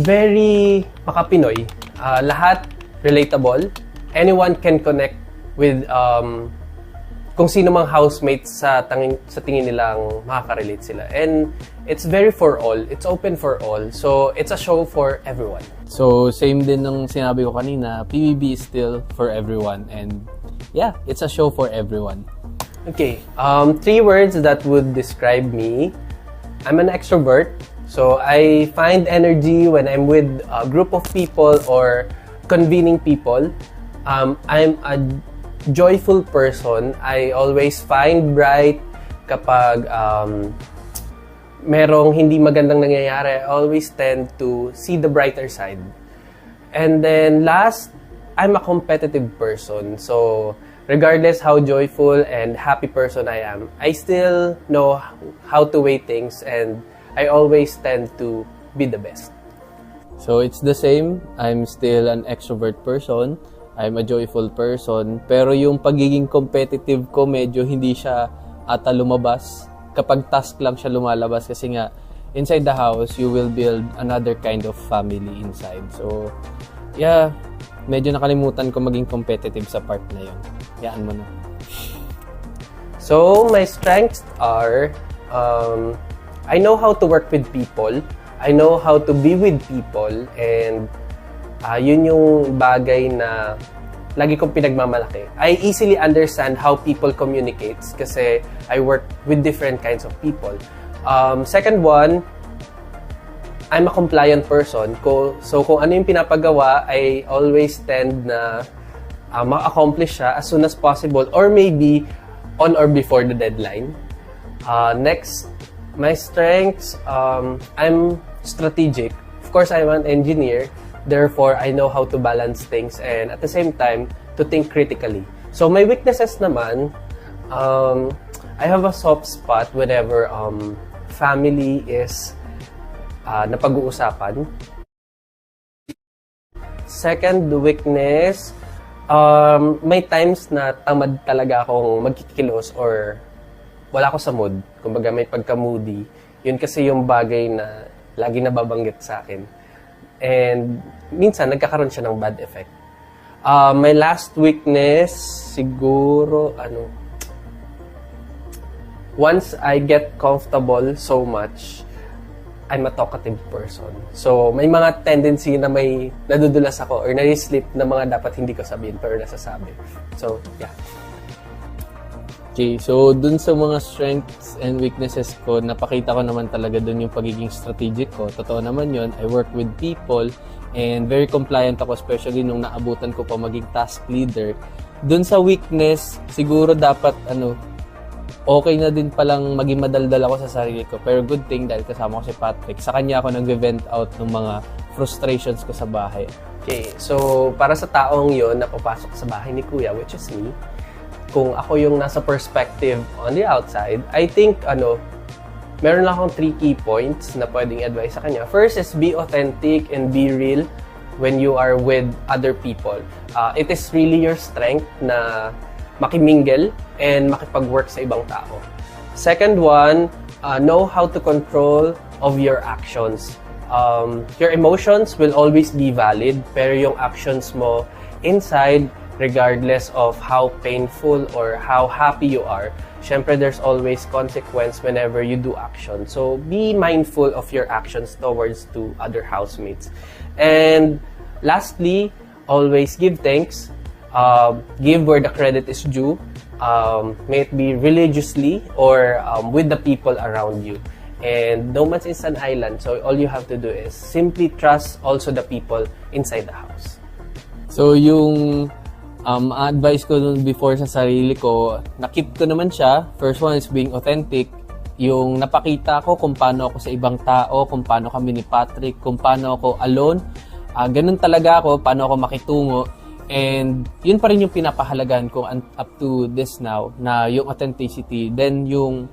very maka-Pinoy. Lahat relatable. Anyone can connect with kung sino mang housemates sa tingin nilang makaka-relate sila. And it's very for all. It's open for all. So, it's a show for everyone. So, same din ng sinabi ko kanina, PBB is still for everyone. And yeah, it's a show for everyone. Okay, 3 words that would describe me. I'm an extrovert. So, I find energy when I'm with a group of people or convening people. I'm a joyful person. I always find bright kapag merong hindi magandang nangyayari. I always tend to see the brighter side. And then last, I'm a competitive person. So regardless how joyful and happy person I am, I still know how to weigh things and I always tend to be the best. So it's the same. I'm still an extrovert person. I'm a joyful person. Pero yung pagiging competitive ko, medyo hindi siya ata lumabas. Kapag task lang siya lumalabas. Kasi nga, inside the house, you will build another kind of family inside. So, yeah, medyo nakalimutan ko maging competitive sa part na yun. Yaan mo na. So, my strengths are, I know how to work with people. I know how to be with people. And yun yung bagay na lagi kong pinagmamalaki. I easily understand how people communicates kasi I work with different kinds of people. Second one, I'm a compliant person. So kung ano yung pinapagawa, I always tend na ma-accomplish siya as soon as possible or maybe on or before the deadline. Next, my strengths, I'm strategic. Of course, I'm an engineer. Therefore, I know how to balance things and at the same time, to think critically. So, my weaknesses naman, I have a soft spot whenever family is napag-uusapan. Second weakness, may times na tamad talaga akong magkikilos or wala ako sa mood. Kumbaga, may pagka-moody. Yun kasi yung bagay na lagi nababanggit sa akin. And minsan, nagkakaroon siya ng bad effect. My last weakness, siguro, once I get comfortable so much, I'm a talkative person. So, may mga tendency na may nadudulas ako or nai-slip na mga dapat hindi ko sabihin pero nasasabi. So, yeah. Okay, so dun sa mga strengths and weaknesses ko, napakita ko naman talaga dun yung pagiging strategic ko. Totoo naman yun, I work with people and very compliant ako, especially nung naabutan ko pa maging task leader. Dun sa weakness, siguro dapat okay na din palang maging madaldal ako sa sarili ko. Pero good thing dahil kasama ko si Patrick, sa kanya ako nag-vent out ng mga frustrations ko sa bahay. Okay, so para sa taong yon na papasok sa bahay ni Kuya, which is me, kung ako yung nasa perspective on the outside, I think, meron lang akong 3 key points na pwedeng advise sa kanya. First is be authentic and be real when you are with other people. It is really your strength na makimingle and makipag-work sa ibang tao. Second one, know how to control of your actions. Your emotions will always be valid, pero yung actions mo inside, regardless of how painful or how happy you are, syempre there's always consequence whenever you do action. So be mindful of your actions towards to other housemates. And lastly, always give thanks. Give where the credit is due. May it be religiously or with the people around you. And no man's is an island, so all you have to do is simply trust also the people inside the house. So yung advice ko dun before sa sarili ko, nakip ko naman siya. First one is being authentic. Yung napakita ko kung paano ako sa ibang tao, kung paano kami ni Patrick, kung paano ako alone. Ganun talaga ako, paano ako makitungo. And yun pa rin yung pinapahalagahan ko up to this now, na yung authenticity. Then yung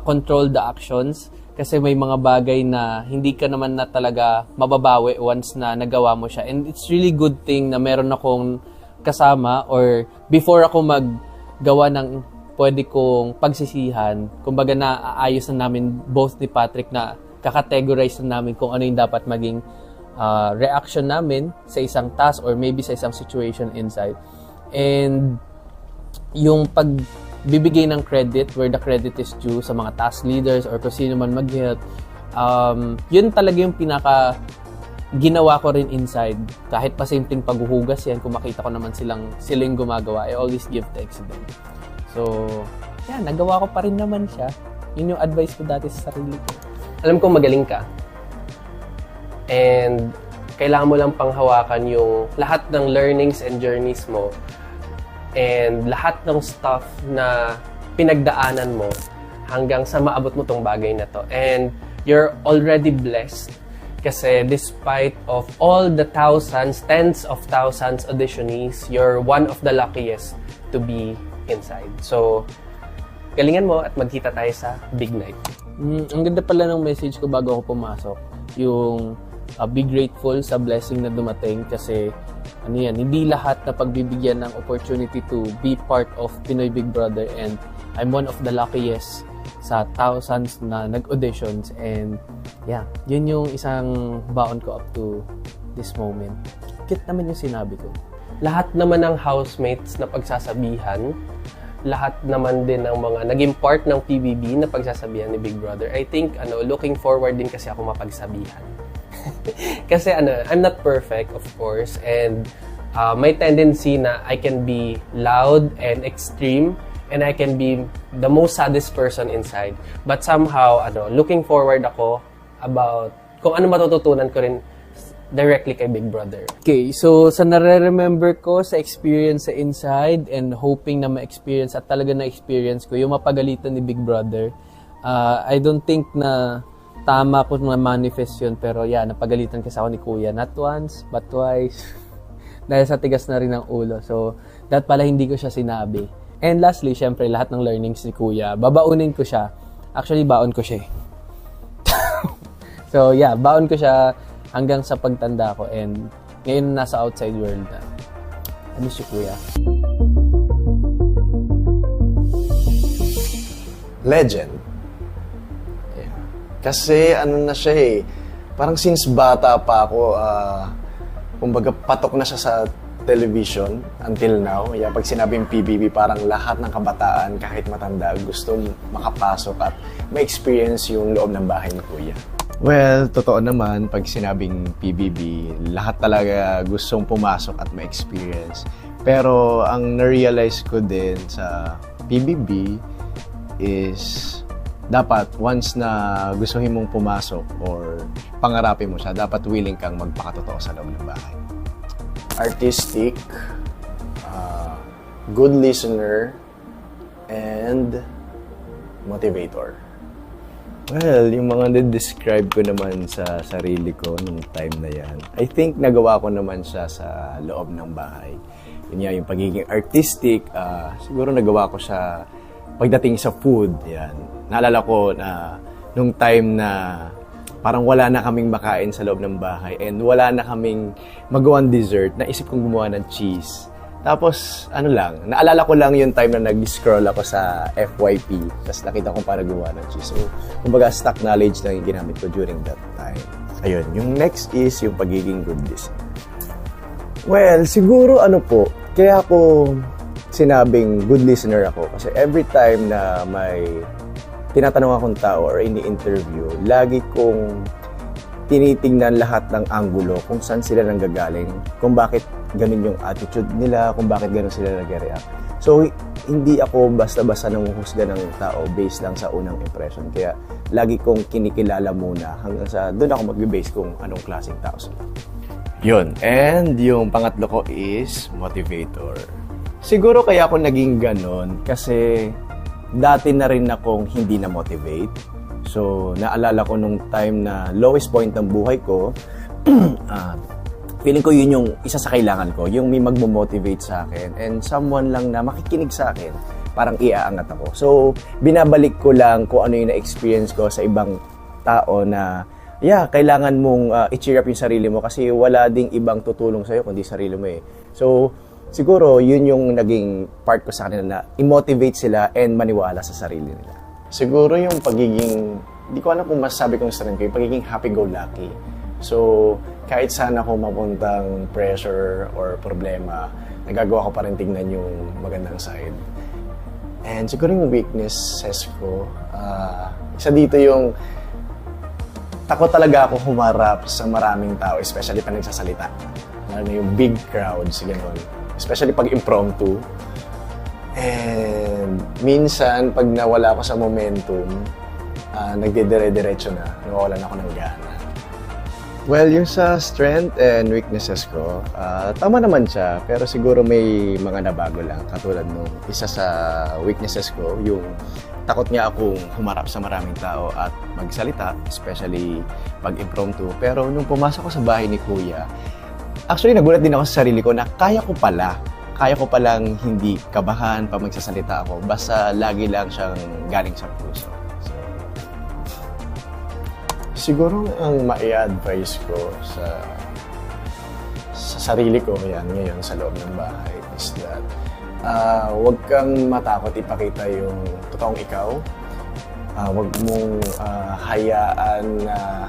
control the actions. Kasi may mga bagay na hindi ka naman na talaga mababawi once na nagawa mo siya. And it's really good thing na meron akong kasama or before ako maggawa ng pwede kong pagsisihan, kumbaga na aayos na namin both ni Patrick na kakategorize na namin kung ano yung dapat maging reaction namin sa isang task or maybe sa isang situation inside. And yung pagbibigay ng credit where the credit is due sa mga task leaders or kung sino man mag-help, yun talaga yung pinaka ginawa ko rin inside. Kahit pa simpleng paghuhugas yan, kung makita ko naman sila yung gumagawa, I always give thanks to them. So, yan, nagawa ko pa rin naman siya. Yun yung advice ko dati sa sarili ko. Alam ko magaling ka. And kailangan mo lang panghawakan yung lahat ng learnings and journeys mo and lahat ng stuff na pinagdaanan mo hanggang sa maabot mo tong bagay na to. And you're already blessed kasi despite of all the thousands, tens of thousands auditionees, you're one of the luckiest to be inside. So, galingan mo at magkita tayo sa big night. Ang ganda pala ng message ko bago ako pumasok. Yung be grateful sa blessing na dumating kasi hindi lahat na pagbibigyan ng opportunity to be part of Pinoy Big Brother, and I'm one of the luckiest sa thousands na nag-auditions, and yun yung isang baon ko up to this moment. Cute naman yung sinabi ko. Lahat naman ng housemates na pagsasabihan, lahat naman din ng mga naging part ng PBB na pagsasabihan ni Big Brother, I think looking forward din kasi ako mapagsabihan. Kasi I'm not perfect, of course, and may tendency na I can be loud and extreme, and I can be the most saddest person inside. But somehow, looking forward ako about kung ano matututunan ko rin directly kay Big Brother. Okay, so sa nare-remember ko sa experience sa inside and hoping na ma-experience at talaga na-experience ko, yung mapagalitan ni Big Brother, I don't think na tama ko na manifest yun, pero napagalitan kasi ako ni Kuya. Not once, but twice. Dahil sa tigas na rin ng ulo. So, that pala hindi ko siya sinabi. And lastly, syempre, lahat ng learnings ni Kuya, babaunin ko siya. Actually, baon ko siya. So, baon ko siya hanggang sa pagtanda ko. And ngayon, nasa outside world na. I miss you, Kuya. Legend. Yeah. Kasi na siya parang since bata pa ako, kumbaga patok na siya sa television until now. Pag sinabing PBB, parang lahat ng kabataan, kahit matanda, gusto makapasok at ma-experience yung loob ng bahay ni Kuya. Well, totoo naman, pag sinabing PBB, lahat talaga gustong pumasok at ma-experience. Pero ang na-realize ko din sa PBB is dapat once na gustuhin mong pumasok or pangarapin mo siya, dapat willing kang magpakatotoo sa loob ng bahay. Artistic, good listener, and motivator. Well, yung mga describe ko naman sa sarili ko nung time na yan, I think nagawa ko naman siya sa loob ng bahay. Yun yung pagiging artistic, siguro nagawa ko siya pagdating sa food. Yan. Naalala ko na nung time na parang wala na kaming makain sa loob ng bahay and wala na kaming magawang dessert, naisip kong gumawa ng cheese. Tapos, naalala ko lang yung time na nag-scroll ako sa FYP, tapos nakita kong para gumawa ng cheese. So, kumbaga, stock knowledge lang yung ginamit ko during that time. Ayun, yung next is yung pagiging good listener. Well, siguro kaya ako sinabing good listener ako kasi every time na may tinatanong akong tao or ini-interview, lagi kong tinitingnan lahat ng anggulo kung saan sila nanggagaling, kung bakit ganun yung attitude nila, kung bakit ganun sila nag-react. So, hindi ako basta-basta nanguhusga ng tao based lang sa unang impression. Kaya, lagi kong kinikilala muna hanggang sa doon ako mag-base kung anong klaseng tao sila. Yun. And yung pangatlo ko is motivator. Siguro kaya ako naging ganun kasi dati na rin akong hindi na-motivate. So, naalala ko nung time na lowest point ng buhay ko, feeling ko yun yung isa sa kailangan ko, yung may magmo-motivate sa akin and someone lang na makikinig sa akin, parang iaangat ako. So, binabalik ko lang kung ano yung na-experience ko sa ibang tao na, kailangan mong i-cheer up yung sarili mo kasi wala ding ibang tutulong sa'yo kundi sarili mo eh. So, siguro, yun yung naging part ko sa kanila na i-motivate sila and maniwala sa sarili nila. Siguro yung pagiging, hindi ko alam kung masasabi kong strength ko, yung pagiging happy-go-lucky. So, kahit saan ako mapuntang pressure or problema, nagagawa ko pa rin tingnan yung magandang side. And siguro yung weaknesses ko, isa dito yung takot talaga ako humarap sa maraming tao, especially pag nagsasalita. Lalo na yung big crowds, gano'n. Especially pag impromptu. And minsan, pag nawala ako sa momentum, nagdidire-diretso na, nawawalan ako ng gana. Well, yung sa strength and weaknesses ko, tama naman siya, pero siguro may mga nabago lang. Katulad nung isa sa weaknesses ko, yung takot nga akong humarap sa maraming tao at magsalita, especially pag impromptu. Pero nung pumasok ko sa bahay ni Kuya, actually nagulat din ako sa sarili ko na kaya ko palang hindi kabahan pag magsasalita ako, basta lagi lang siyang galing sa puso. Siguro ang mai-advise ko sa sarili ko ngayon sa loob ng bahay is that huwag kang matakot ipakita yung totoong ikaw. Huwag mong hayaan na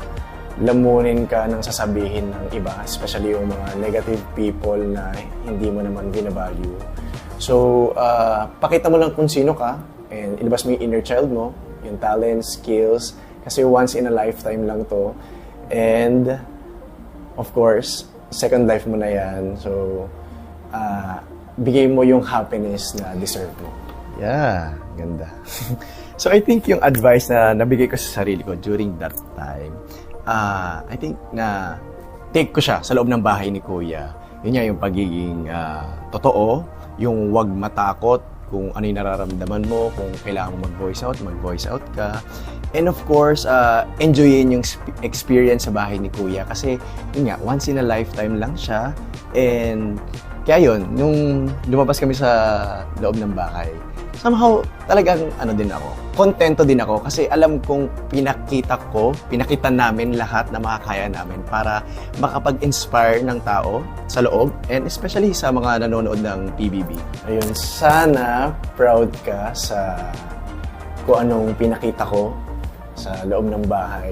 lamunin ka ng sasabihin ng iba, especially yung mga negative people na hindi mo naman binavalue. So, pakita mo lang kung sino ka and ilabas mo yung inner child mo, yung talents, skills, kasi once in a lifetime lang to. And, of course, second life mo na yan. So, bigay mo yung happiness na deserve mo. Yeah, ganda. So, I think yung advice na nabigay ko sa sarili ko during that time, I think na take ko siya sa loob ng bahay ni Kuya. Yun nga yung pagiging totoo, yung wag matakot kung ano yung nararamdaman mo, kung kailangan mo mag-voice out ka. And of course, enjoyin yung experience sa bahay ni Kuya kasi yun nga, once in a lifetime lang siya. And kaya yun, nung lumabas kami sa loob ng bahay, somehow talagang kontento din ako kasi alam kong pinakita namin lahat na makakaya namin para makapag-inspire ng tao sa loob and especially sa mga nanonood ng PBB. Ayun, sana proud ka sa kung anong pinakita ko sa loob ng bahay.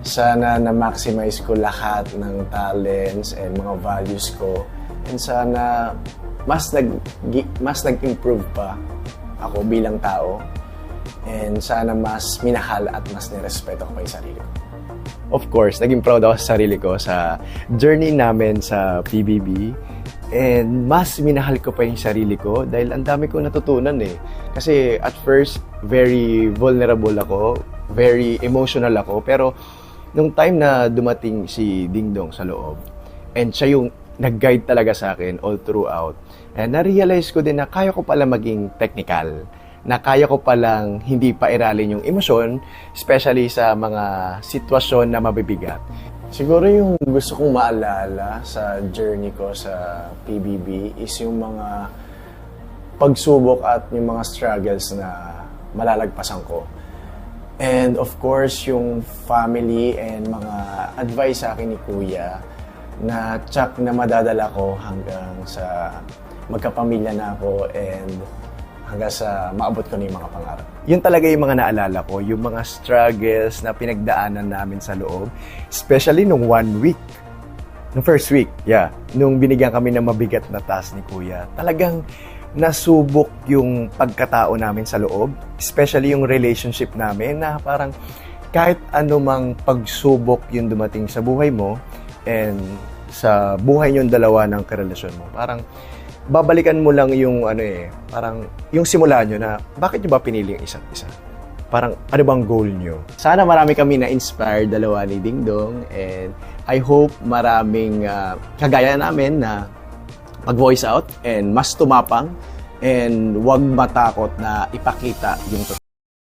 Sana na-maximize ko lahat ng talents and mga values ko. And sana mas nag-improve pa ako bilang tao. And sana mas minahal at mas nirespeto ko pa yung sarili ko. Of course, naging proud ako sa sarili ko sa journey namin sa PBB. And mas minahal ko pa yung sarili ko dahil ang dami kong natutunan eh. Kasi at first, very vulnerable ako, very emotional ako. Pero nung time na dumating si Ding Dong sa loob, and siya yung nag-guide talaga sa akin all throughout, and na-realize ko din na kaya ko pala maging technical, na kaya ko palang hindi pairalin yung emosyon, especially sa mga sitwasyon na mabibigat. Siguro yung gusto kong maalala sa journey ko sa PBB is yung mga pagsubok at yung mga struggles na malalagpasan ko. And of course, yung family and mga advice sa akin ni Kuya na tsak na madadala ko hanggang sa magkapamilya na ako and hanggang sa maabot ko na yung mga pangarap. Yun talaga yung mga naalala ko, yung mga struggles na pinagdaanan namin sa loob, especially nung 1 week. Nung first week, nung binigyan kami ng mabigat na task ni Kuya, talagang nasubok yung pagkatao namin sa loob, especially yung relationship namin na parang kahit anumang pagsubok yung dumating sa buhay mo and sa buhay yung dalawa ng karelasyon mo, parang babalikan mo lang yung parang yung simula nyo na bakit nyo ba pinili yung isa't isa? Parang ano bang goal nyo? Sana marami kami na-inspire dalawa ni Ding Dong and I hope maraming kagaya namin na mag-voice out and mas tumapang and wag matakot na ipakita yung totoo.